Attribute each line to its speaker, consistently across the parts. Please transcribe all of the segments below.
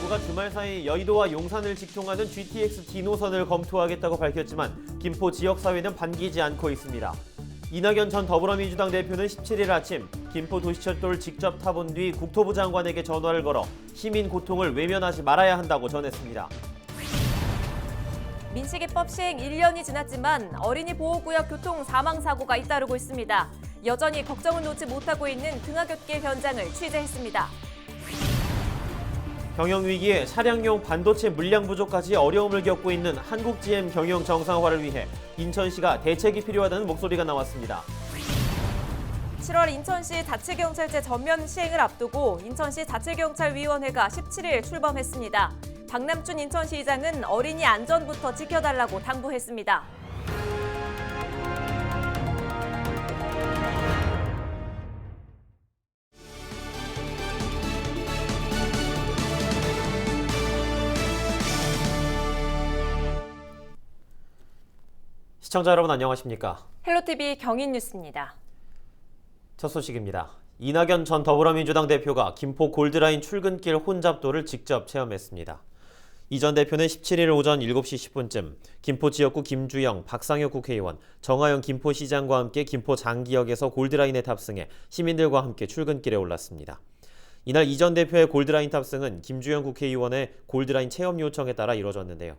Speaker 1: 국토부가 주말 사이 여의도와 용산을 직통하는 GTX D 노선을 검토하겠다고 밝혔지만 김포 지역사회는 반기지 않고 있습니다. 이낙연 전 더불어민주당 대표는 17일 아침 김포 도시철도를 직접 타본 뒤 국토부 장관에게 전화를 걸어 시민 고통을 외면하지 말아야 한다고 전했습니다.
Speaker 2: 민식이법 시행 1년이 지났지만 어린이 보호구역 교통 사망사고가 잇따르고 있습니다. 여전히 걱정을 놓지 못하고 있는 등하굣길 현장을 취재했습니다.
Speaker 1: 경영위기에 차량용 반도체 물량 부족까지 어려움을 겪고 있는 한국 GM 경영 정상화를 위해 인천시가 대책이 필요하다는 목소리가 나왔습니다.
Speaker 2: 7월 인천시 자치경찰제 전면 시행을 앞두고 인천시 자치경찰위원회가 17일 출범했습니다. 박남춘 인천시장은 어린이 안전부터 지켜달라고 당부했습니다.
Speaker 1: 시청자 여러분 안녕하십니까?
Speaker 2: 헬로티비 경인뉴스입니다.
Speaker 1: 첫 소식입니다. 이낙연 전 더불어민주당 대표가 김포 골드라인 출근길 혼잡도를 직접 체험했습니다. 이 전 대표는 17일 오전 7시 10분쯤 김포 지역구 김주영, 박상혁 국회의원, 정하영 김포시장과 함께 김포 장기역에서 골드라인에 탑승해 시민들과 함께 출근길에 올랐습니다. 이날 이 전 대표의 골드라인 탑승은 김주영 국회의원의 골드라인 체험 요청에 따라 이뤄졌는데요.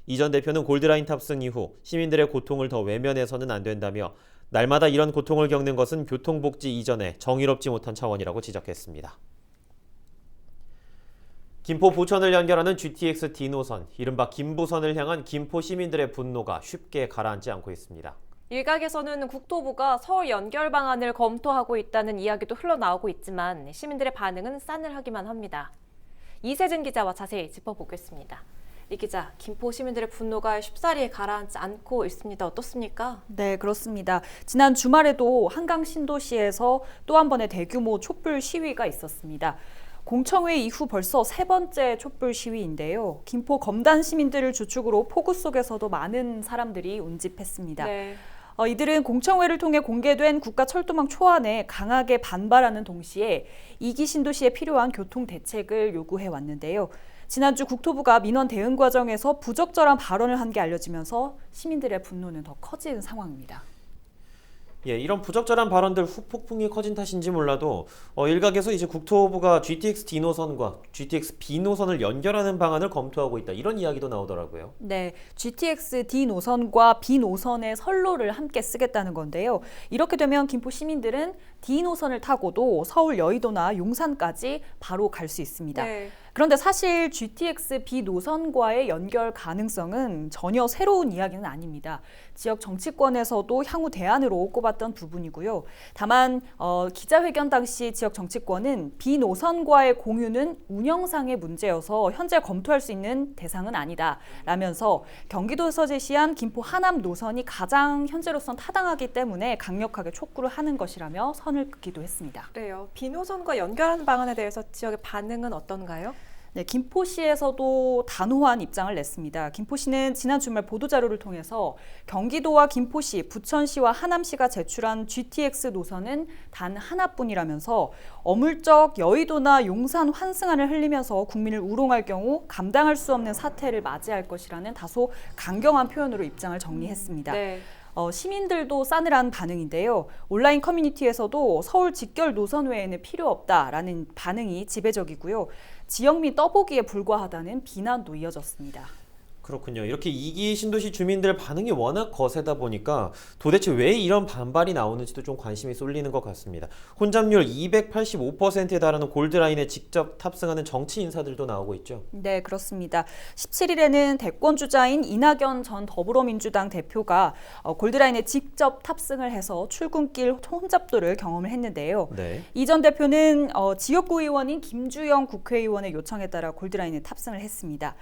Speaker 1: 이 전 대표는 골드라인 탑승 이후 시민들의 고통을 더 외면해서는 안 된다며 날마다 이런 고통을 겪는 것은 교통복지 이전에 정의롭지 못한 차원이라고 지적했습니다. 김포 부천을 연결하는 GTX D 노선, 이른바 김부선을 향한 김포 시민들의 분노가 쉽게 가라앉지 않고 있습니다.
Speaker 2: 일각에서는 국토부가 서울 연결 방안을 검토하고 있다는 이야기도 흘러나오고 있지만 시민들의 반응은 싸늘하기만 합니다. 이세진 기자와 자세히 짚어보겠습니다. 이 기자, 김포 시민들의 분노가 쉽사리 가라앉지 않고 있습니다. 어떻습니까?
Speaker 3: 네, 그렇습니다. 지난 주말에도 한강 신도시에서 또 한 번의 대규모 촛불 시위가 있었습니다. 공청회 이후 벌써 3번째 촛불 시위인데요. 김포 검단 시민들을 주축으로 폭우 속에서도 많은 사람들이 운집했습니다.
Speaker 2: 네.
Speaker 3: 이들은 공청회를 통해 공개된 국가철도망 초안에 강하게 반발하는 동시에 2기 신도시에 필요한 교통 대책을 요구해 왔는데요. 지난주 국토부가 민원 대응 과정에서 부적절한 발언을 한 게 알려지면서 시민들의 분노는 더 커진 상황입니다.
Speaker 1: 이런 부적절한 발언들 후폭풍이 커진 탓인지 몰라도 일각에서 이제 국토부가 GTX D 노선과 GTX B 노선을 연결하는 방안을 검토하고 있다. 이런 이야기도 나오더라고요.
Speaker 3: 네, GTX D 노선과 B 노선의 선로를 함께 쓰겠다는 건데요. 이렇게 되면 김포 시민들은 D 노선을 타고도 서울 여의도나 용산까지 바로 갈 수 있습니다.
Speaker 2: 네.
Speaker 3: 그런데 사실 GTX B 노선과의 연결 가능성은 전혀 새로운 이야기는 아닙니다. 지역 정치권에서도 향후 대안으로 꼽았던 부분이고요. 다만 기자회견 당시 지역 정치권은 B 노선과의 공유는 운영상의 문제여서 현재 검토할 수 있는 대상은 아니다 라면서 경기도에서 제시한 김포 하남 노선이 가장 현재로선 타당하기 때문에 강력하게 촉구를 하는 것이라며 선을 긋기도 했습니다.
Speaker 2: 그래요. 비노선과 연결하는 방안에 대해서 지역의 반응은 어떤가요?
Speaker 3: 네, 김포시에서도 단호한 입장을 냈습니다. 김포시는 지난 주말 보도자료를 통해서 경기도와 김포시, 부천시와 하남시가 제출한 GTX 노선은 단 하나뿐이라면서 어물쩍 여의도나 용산 환승안을 흘리면서 국민을 우롱할 경우 감당할 수 없는 사태를 맞이할 것이라는 다소 강경한 표현으로 입장을 정리했습니다.
Speaker 2: 네.
Speaker 3: 시민들도 싸늘한 반응인데요. 온라인 커뮤니티에서도 서울 직결 노선 외에는 필요 없다라는 반응이 지배적이고요. 지역민 떠보기에 불과하다는 비난도 이어졌습니다.
Speaker 1: 그렇군요. 이렇게 2기 신도시 주민들 반응이 워낙 거세다 보니까 도대체 왜 이런 반발이 나오는지도 좀 관심이 쏠리는 것 같습니다. 혼잡률 285%에 달하는 골드라인에 직접 탑승하는 정치 인사들도 나오고 있죠.
Speaker 3: 네, 그렇습니다. 17일에는 대권 주자인 이낙연 전 더불어민주당 대표가 골드라인에 직접 탑승을 해서 출근길 혼잡도를 경험을 했는데요.
Speaker 1: 네.
Speaker 3: 이 전 대표는 지역구 의원인 김주영 국회의원의 요청에 따라 골드라인에 탑승을 했습니다.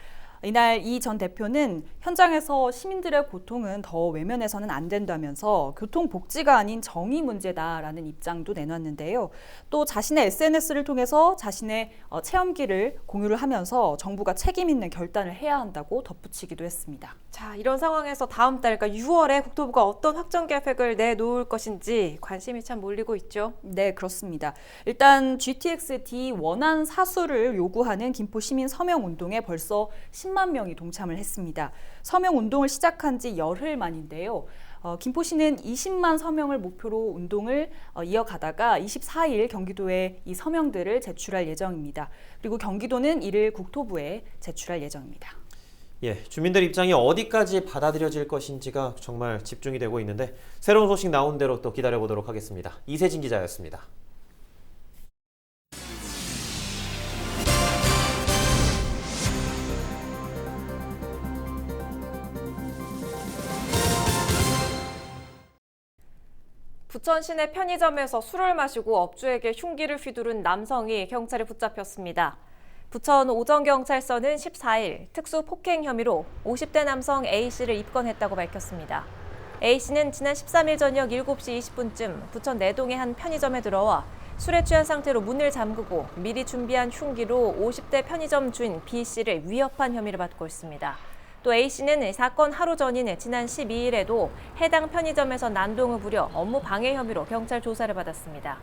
Speaker 3: 이날 이 전 대표는 현장에서 시민들의 고통은 더 외면해서는 안 된다면서 교통복지가 아닌 정의 문제다라는 입장도 내놨는데요. 또 자신의 SNS를 통해서 자신의 체험기를 공유를 하면서 정부가 책임 있는 결단을 해야 한다고 덧붙이기도 했습니다.
Speaker 2: 자, 이런 상황에서 다음 달, 그러니까 6월에 국토부가 어떤 확정 계획을 내놓을 것인지 관심이 참 몰리고 있죠.
Speaker 3: 네, 그렇습니다. 일단 GTX-D 원안 사수를 요구하는 김포 시민 서명 운동에 벌써 10만 명이 동참을 했습니다. 서명 운동을 시작한 지 열흘 만인데요. 김포시는 20만 서명을 목표로 운동을 이어가다가 24일 경기도에 이 서명들을 제출할 예정입니다. 그리고 경기도는 이를 국토부에 제출할 예정입니다.
Speaker 1: 예, 주민들 입장이 어디까지 받아들여질 것인지가 정말 집중이 되고 있는데 새로운 소식 나온 대로 또 기다려보도록 하겠습니다. 이세진 기자였습니다.
Speaker 2: 부천 시내 편의점에서 술을 마시고 업주에게 흉기를 휘두른 남성이 경찰에 붙잡혔습니다. 부천 오정경찰서는 14일 특수 폭행 혐의로 50대 남성 A씨를 입건했다고 밝혔습니다. A씨는 지난 13일 저녁 7시 20분쯤 부천 내동의 한 편의점에 들어와 술에 취한 상태로 문을 잠그고 미리 준비한 흉기로 50대 편의점 주인 B씨를 위협한 혐의를 받고 있습니다. 또 A씨는 사건 하루 전인 지난 12일에도 해당 편의점에서 난동을 부려 업무 방해 혐의로 경찰 조사를 받았습니다.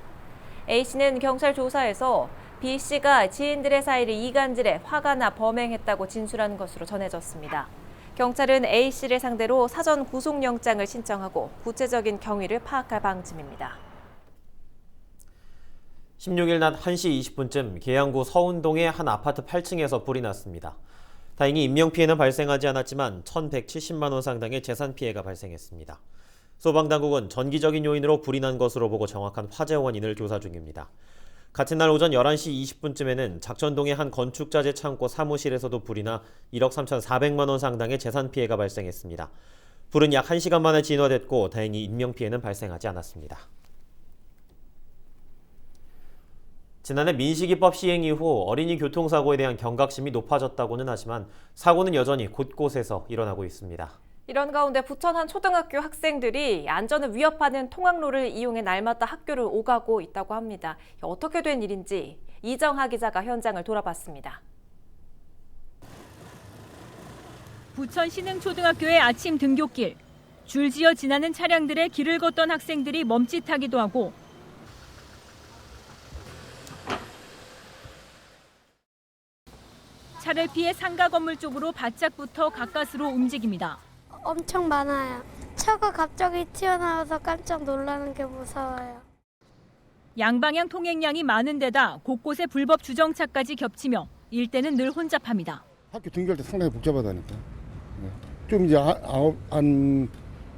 Speaker 2: A씨는 경찰 조사에서 B씨가 지인들의 사이를 이간질해 화가 나 범행했다고 진술한 것으로 전해졌습니다. 경찰은 A씨를 상대로 사전 구속영장을 신청하고 구체적인 경위를 파악할 방침입니다.
Speaker 1: 16일 낮 1시 20분쯤 계양구 서운동의 한 아파트 8층에서 불이 났습니다. 다행히 인명피해는 발생하지 않았지만 1,170만 원 상당의 재산 피해가 발생했습니다. 소방당국은 전기적인 요인으로 불이 난 것으로 보고 정확한 화재 원인을 조사 중입니다. 같은 날 오전 11시 20분쯤에는 작전동의 한 건축자재 창고 사무실에서도 불이 나 1억 3,400만 원 상당의 재산 피해가 발생했습니다. 불은 약 1시간 만에 진화됐고 다행히 인명피해는 발생하지 않았습니다. 지난해 민식이법 시행 이후 어린이 교통사고에 대한 경각심이 높아졌다고는 하지만 사고는 여전히 곳곳에서 일어나고 있습니다.
Speaker 2: 이런 가운데 부천 한 초등학교 학생들이 안전을 위협하는 통학로를 이용해 날마다 학교를 오가고 있다고 합니다. 어떻게 된 일인지 이정하 기자가 현장을 돌아봤습니다.
Speaker 4: 부천 신흥초등학교의 아침 등굣길. 줄지어 지나는 차량들의 길을 걷던 학생들이 멈칫하기도 하고 차를 피해 상가 건물 쪽으로 바짝부터 가까스로 움직입니다.
Speaker 5: 엄청 많아요. 차가 갑자기 튀어나와서 깜짝 놀라는 게 무서워요.
Speaker 4: 양방향 통행량이 많은 데다 곳곳에 불법 주정차까지 겹치며 일대는 늘 혼잡합니다.
Speaker 6: 학교 등교할 때 상당히 복잡하다니까. 좀 이제 한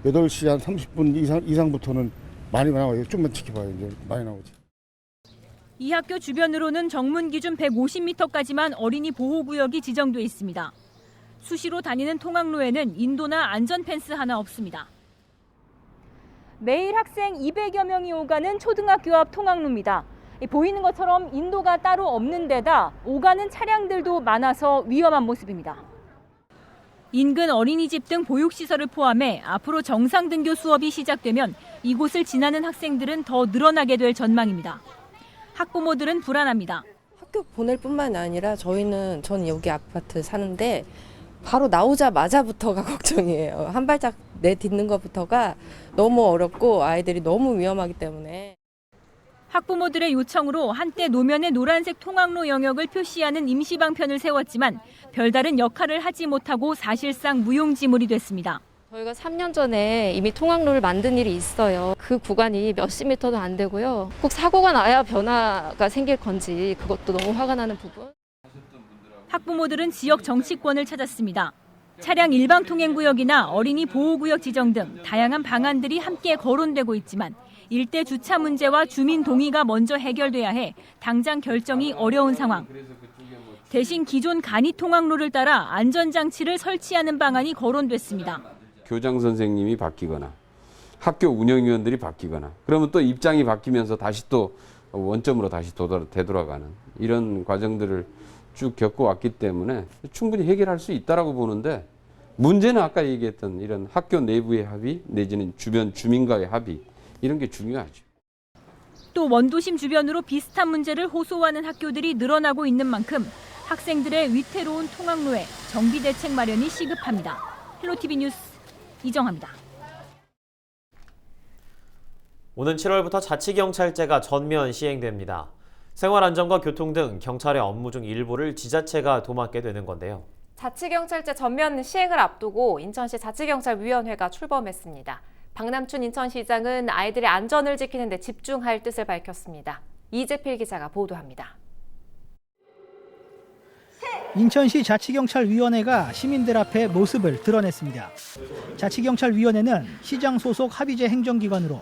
Speaker 6: 8시 한 30분 이상부터는 많이 나와요. 좀만 지켜봐요. 이제 많이 나오지.
Speaker 4: 이 학교 주변으로는 정문 기준 150m까지만 어린이 보호구역이 지정돼 있습니다. 수시로 다니는 통학로에는 인도나 안전 펜스 하나 없습니다. 매일 학생 200여 명이 오가는 초등학교 앞 통학로입니다. 보이는 것처럼 인도가 따로 없는 데다 오가는 차량들도 많아서 위험한 모습입니다. 인근 어린이집 등 보육시설을 포함해 앞으로 정상 등교 수업이 시작되면 이곳을 지나는 학생들은 더 늘어나게 될 전망입니다. 학부모들은 불안합니다.
Speaker 7: 학교 보낼 뿐만 아니라 전 여기 아파트 사는데 바로 나오자마자부터가 걱정이에요. 한 발짝 내딛는 것부터가 너무 어렵고 아이들이 너무 위험하기 때문에.
Speaker 4: 학부모들의 요청으로 한때 노면의 노란색 통학로 영역을 표시하는 임시방편을 세웠지만 별다른 역할을 하지 못하고 사실상 무용지물이 됐습니다.
Speaker 8: 저희가 3년 전에 이미 통학로를 만든 일이 있어요. 그 구간이 몇십 미터도 안 되고요. 꼭 사고가 나야 변화가 생길 건지 그것도 너무 화가 나는 부분.
Speaker 4: 학부모들은 지역 정치권을 찾았습니다. 차량 일방 통행구역이나 어린이 보호구역 지정 등 다양한 방안들이 함께 거론되고 있지만 일대 주차 문제와 주민 동의가 먼저 해결돼야 해 당장 결정이 어려운 상황. 대신 기존 간이 통학로를 따라 안전장치를 설치하는 방안이 거론됐습니다.
Speaker 9: 교장 선생님이 바뀌거나 학교 운영위원들이 바뀌거나 그러면 또 입장이 바뀌면서 다시 또 원점으로 다시 되돌아가는 이런 과정들을 쭉 겪어왔기 때문에 충분히 해결할 수 있다라고 보는데, 문제는 아까 얘기했던 이런 학교 내부의 합의 내지는 주변 주민과의 합의, 이런 게 중요하죠.
Speaker 4: 또 원도심 주변으로 비슷한 문제를 호소하는 학교들이 늘어나고 있는 만큼 학생들의 위태로운 통학로에 정비 대책 마련이 시급합니다. 헬로티비 뉴스 이정아입니다.
Speaker 1: 오는 7월부터 자치경찰제가 전면 시행됩니다. 생활안전과 교통 등 경찰의 업무 중 일부를 지자체가 도맡게 되는 건데요.
Speaker 2: 자치경찰제 전면 시행을 앞두고 인천시 자치경찰위원회가 출범했습니다. 박남춘 인천시장은 아이들의 안전을 지키는 데 집중할 뜻을 밝혔습니다. 이재필 기자가 보도합니다.
Speaker 10: 인천시 자치경찰위원회가 시민들 앞에 모습을 드러냈습니다. 자치경찰위원회는 시장 소속 합의제 행정기관으로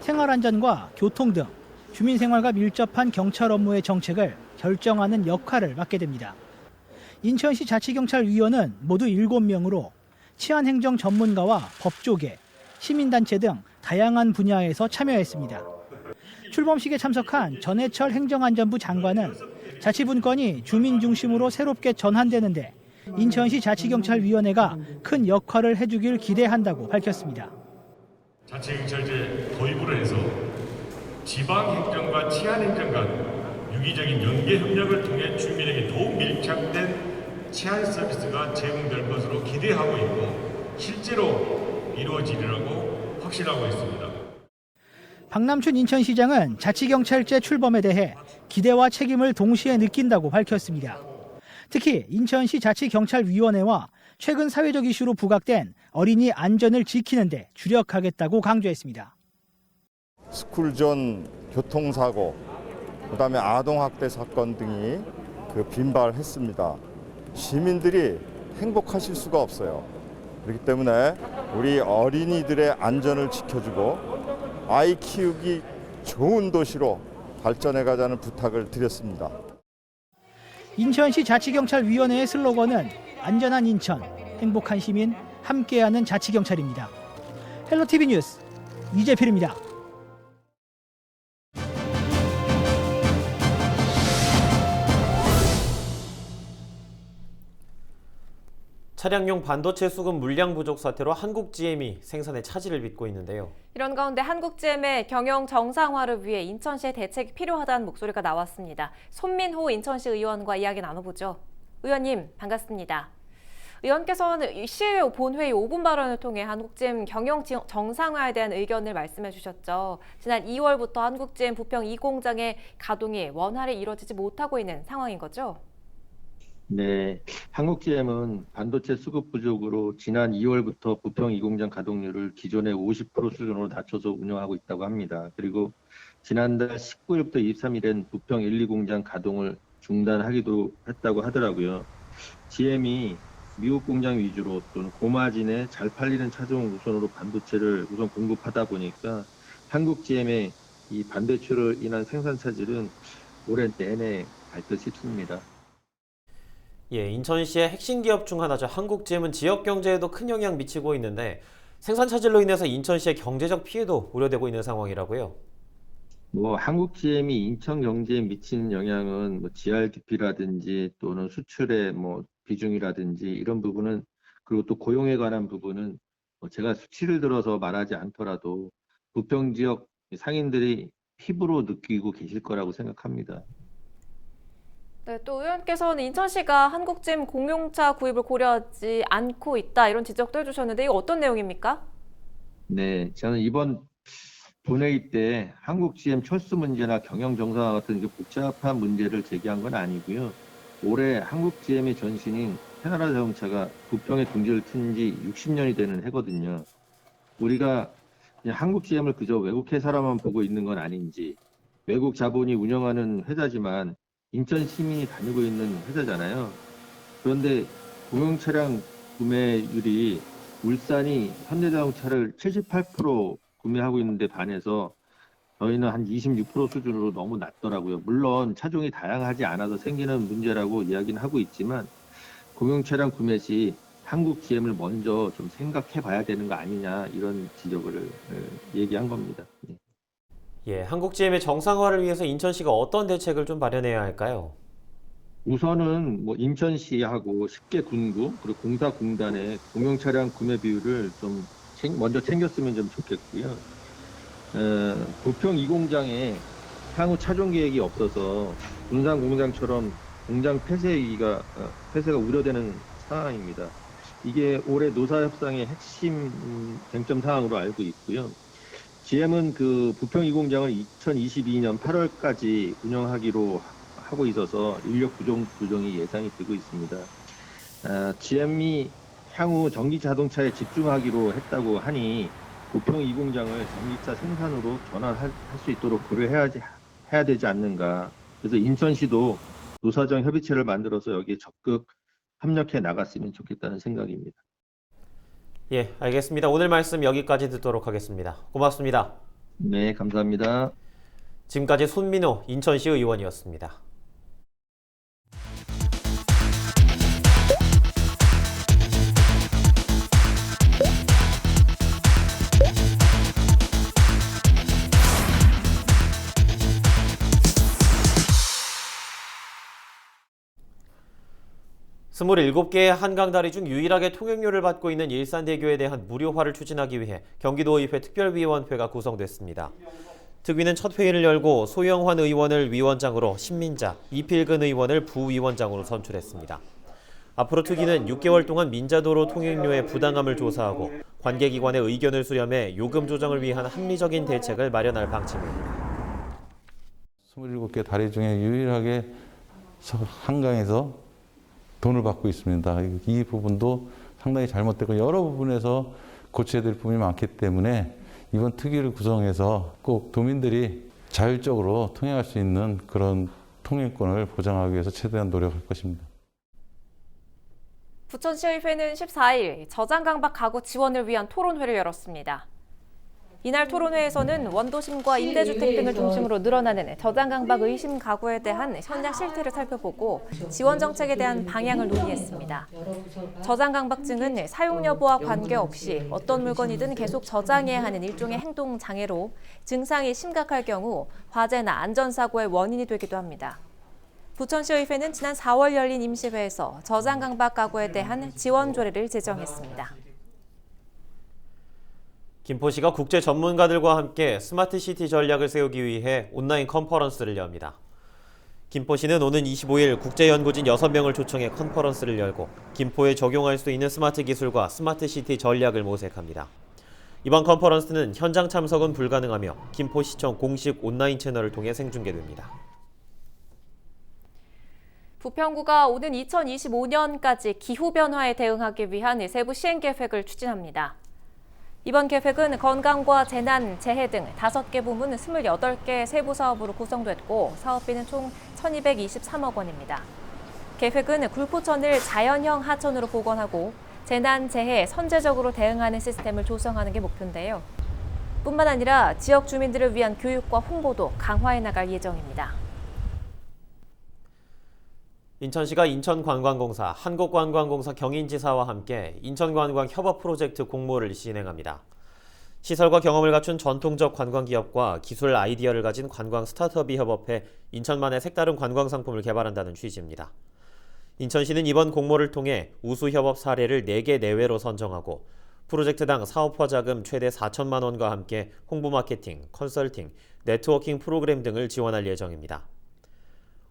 Speaker 10: 생활안전과 교통 등 주민생활과 밀접한 경찰 업무의 정책을 결정하는 역할을 맡게 됩니다. 인천시 자치경찰위원은 모두 7명으로 치안행정 전문가와 법조계, 시민단체 등 다양한 분야에서 참여했습니다. 출범식에 참석한 전해철 행정안전부 장관은 자치분권이 주민 중심으로 새롭게 전환되는데 인천시 자치경찰위원회가 큰 역할을 해주길 기대한다고 밝혔습니다.
Speaker 11: 자치경찰제 도입으로 해서 지방행정과 치안행정 간 유기적인 연계 협력을 통해 주민에게 더욱 밀착된 치안 서비스가 제공될 것으로 기대하고 있고 실제로 이루어지리라고 확신하고 있습니다.
Speaker 10: 박남춘 인천시장은 자치경찰제 출범에 대해 기대와 책임을 동시에 느낀다고 밝혔습니다. 특히 인천시 자치경찰위원회와 최근 사회적 이슈로 부각된 어린이 안전을 지키는 데 주력하겠다고 강조했습니다.
Speaker 12: 스쿨존 교통사고, 그다음에 아동학대 사건 등이 빈발했습니다. 시민들이 행복하실 수가 없어요. 그렇기 때문에 우리 어린이들의 안전을 지켜주고 아이 키우기 좋은 도시로 발전해 가자는 부탁을 드렸습니다.
Speaker 10: 인천시 자치경찰위원회의 슬로건은 안전한 인천, 행복한 시민, 함께하는 자치경찰입니다. 헬로티비 뉴스 이재필입니다.
Speaker 1: 차량용 반도체 수급 물량 부족 사태로 한국GM이 생산에 차질을 빚고 있는데요.
Speaker 2: 이런 가운데 한국GM의 경영 정상화를 위해 인천시의 대책이 필요하다는 목소리가 나왔습니다. 손민호 인천시 의원과 이야기 나눠보죠. 의원님, 반갑습니다. 의원께서는 시의회 본회의 5분 발언을 통해 한국GM 경영 정상화에 대한 의견을 말씀해 주셨죠. 지난 2월부터 한국GM 부평 2공장의 가동이 원활히 이루어지지 못하고 있는 상황인 거죠?
Speaker 13: 네, 한국GM은 반도체 수급 부족으로 지난 2월부터 부평 2공장 가동률을 기존의 50% 수준으로 낮춰서 운영하고 있다고 합니다. 그리고 지난달 19일부터 23일엔 부평 1, 2공장 가동을 중단하기도 했다고 하더라고요. GM이 미국 공장 위주로 또는 고마진에 잘 팔리는 차종 우선으로 반도체를 우선 공급하다 보니까 한국GM의 이 반도체로 인한 생산 차질은 올해 내내 갈 듯 싶습니다.
Speaker 1: 예, 인천시의 핵심 기업 중 하나죠. 한국GM은 지역 경제에도 큰 영향 미치고 있는데 생산 차질로 인해서 인천시의 경제적 피해도 우려되고 있는 상황이라고요.
Speaker 13: 한국GM이 인천 경제에 미치는 영향은 GRDP라든지 또는 수출의 비중이라든지 이런 부분은, 그리고 또 고용에 관한 부분은 제가 수치를 들어서 말하지 않더라도 부평 지역 상인들이 피부로 느끼고 계실 거라고 생각합니다.
Speaker 2: 네, 또 의원께서는 인천시가 한국GM 공용차 구입을 고려하지 않고 있다, 이런 지적도 해주셨는데 이거 어떤 내용입니까?
Speaker 13: 네, 저는 이번 본회의 때 한국GM 철수 문제나 경영 정상화 같은 복잡한 문제를 제기한 건 아니고요. 올해 한국GM의 전신인 캐나다자동차가 부평에 둥지를 튼 지 60년이 되는 해거든요. 우리가 그냥 한국GM을 그저 외국 회사로만 보고 있는 건 아닌지, 외국 자본이 운영하는 회사지만 인천 시민이 다니고 있는 회사잖아요. 그런데 공용 차량 구매율이 울산이 현대자동차를 78% 구매하고 있는데 반해서 저희는 한 26% 수준으로 너무 낮더라고요. 물론 차종이 다양하지 않아서 생기는 문제라고 이야기는 하고 있지만 공용 차량 구매 시 한국GM을 먼저 좀 생각해 봐야 되는 거 아니냐, 이런 지적을 얘기한 겁니다.
Speaker 1: 예, 한국GM의 정상화를 위해서 인천시가 어떤 대책을 좀 마련해야 할까요?
Speaker 13: 우선은 뭐 인천시하고 10개 군구 그리고 공사공단의 공용 차량 구매 비율을 좀 먼저 챙겼으면 좀 좋겠고요. 부평 2공장에 향후 차종 계획이 없어서 군산 공장처럼 공장 폐쇄가 우려되는 상황입니다. 이게 올해 노사협상의 핵심 쟁점 사항으로 알고 있고요. GM은 그 부평 2공장을 2022년 8월까지 운영하기로 하고 있어서 인력 부족이 예상이 되고 있습니다. GM이 향후 전기 자동차에 집중하기로 했다고 하니 부평 2공장을 전기차 생산으로 전환할 수 있도록 고려해야 되지 않는가. 그래서 인천시도 노사정 협의체를 만들어서 여기에 적극 협력해 나갔으면 좋겠다는 생각입니다.
Speaker 1: 예, 알겠습니다. 오늘 말씀 여기까지 듣도록 하겠습니다. 고맙습니다.
Speaker 13: 네, 감사합니다.
Speaker 1: 지금까지 손민호 인천시 의원이었습니다. 스물일곱 개의 한강다리 중 유일하게 통행료를 받고 있는 일산대교에 대한 무료화를 추진하기 위해 경기도의회 특별위원회가 구성됐습니다. 특위는 첫 회의를 열고 소영환 의원을 위원장으로 신민자, 이필근 의원을 부위원장으로 선출했습니다. 앞으로 특위는 6개월 동안 민자도로 통행료의 부당함을 조사하고 관계기관의 의견을 수렴해 요금 조정을 위한 합리적인 대책을 마련할 방침입니다.
Speaker 14: 27개 다리 중에 유일하게 한강에서 돈을 받고 있습니다. 이 부분도 상당히 잘못되고 여러 부분에서 고쳐야 될 부분이 많기 때문에 이번 특위를 구성해서 꼭 도민들이 자율적으로 통행할 수 있는 그런 통행권을 보장하기 위해서 최대한 노력할 것입니다.
Speaker 2: 부천시의회는 14일 저장강박 가구 지원을 위한 토론회를 열었습니다. 이날 토론회에서는 원도심과 임대주택 등을 중심으로 늘어나는 저장강박 의심 가구에 대한 현장 실태를 살펴보고 지원 정책에 대한 방향을 논의했습니다. 저장강박증은 사용 여부와 관계없이 어떤 물건이든 계속 저장해야 하는 일종의 행동 장애로 증상이 심각할 경우 화재나 안전사고의 원인이 되기도 합니다. 부천시의회는 지난 4월 열린 임시회에서 저장강박 가구에 대한 지원 조례를 제정했습니다.
Speaker 1: 김포시가 국제 전문가들과 함께 스마트시티 전략을 세우기 위해 온라인 컨퍼런스를 엽니다. 김포시는 오는 25일 국제연구진 6명을 초청해 컨퍼런스를 열고 김포에 적용할 수 있는 스마트 기술과 스마트시티 전략을 모색합니다. 이번 컨퍼런스는 현장 참석은 불가능하며 김포시청 공식 온라인 채널을 통해 생중계됩니다.
Speaker 2: 부평구가 오는 2025년까지 기후변화에 대응하기 위한 세부 시행계획을 추진합니다. 이번 계획은 건강과 재난, 재해 등 5개 부문 28개 세부 사업으로 구성됐고 사업비는 총 1,223억 원입니다. 계획은 굴포천을 자연형 하천으로 복원하고 재난, 재해에 선제적으로 대응하는 시스템을 조성하는 게 목표인데요. 뿐만 아니라 지역 주민들을 위한 교육과 홍보도 강화해 나갈 예정입니다.
Speaker 1: 인천시가 인천관광공사, 한국관광공사 경인지사와 함께 인천관광 협업 프로젝트 공모를 진행합니다. 시설과 경험을 갖춘 전통적 관광기업과 기술 아이디어를 가진 관광 스타트업이 협업해 인천만의 색다른 관광 상품을 개발한다는 취지입니다. 인천시는 이번 공모를 통해 우수 협업 사례를 4개 내외로 선정하고 프로젝트당 사업화 자금 최대 4천만 원과 함께 홍보 마케팅, 컨설팅, 네트워킹 프로그램 등을 지원할 예정입니다.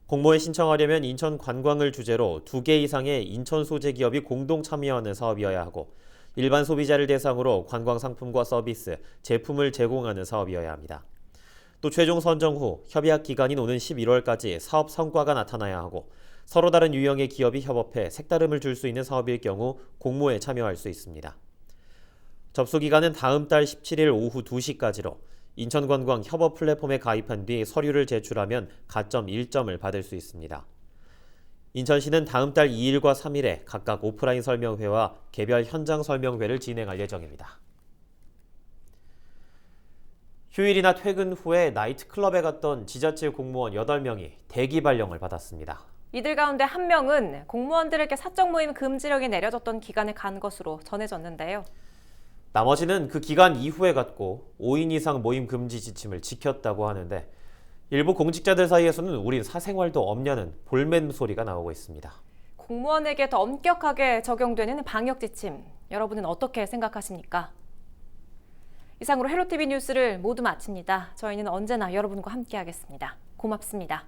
Speaker 1: 공모에 신청하려면 인천 관광을 주제로 2개 이상의 인천 소재 기업이 공동 참여하는 사업이어야 하고 일반 소비자를 대상으로 관광 상품과 서비스, 제품을 제공하는 사업이어야 합니다. 또 최종 선정 후 협약 기간인 오는 11월까지 사업 성과가 나타나야 하고 서로 다른 유형의 기업이 협업해 색다름을 줄 수 있는 사업일 경우 공모에 참여할 수 있습니다. 접수 기간은 다음 달 17일 오후 2시까지로 인천관광 협업 플랫폼에 가입한 뒤 서류를 제출하면 가점 1점을 받을 수 있습니다. 인천시는 다음 달 2일과 3일에 각각 오프라인 설명회와 개별 현장 설명회를 진행할 예정입니다. 휴일이나 퇴근 후에 나이트클럽에 갔던 지자체 공무원 8명이 대기 발령을 받았습니다.
Speaker 2: 이들 가운데 1명은 공무원들에게 사적 모임 금지령이 내려졌던 기간에 간 것으로 전해졌는데요.
Speaker 1: 나머지는 그 기간 이후에 갔고 5인 이상 모임 금지 지침을 지켰다고 하는데 일부 공직자들 사이에서는 우린 사생활도 없냐는 볼멘 소리가 나오고 있습니다.
Speaker 2: 공무원에게 더 엄격하게 적용되는 방역 지침, 여러분은 어떻게 생각하십니까? 이상으로 헬로티비 뉴스를 모두 마칩니다. 저희는 언제나 여러분과 함께하겠습니다. 고맙습니다.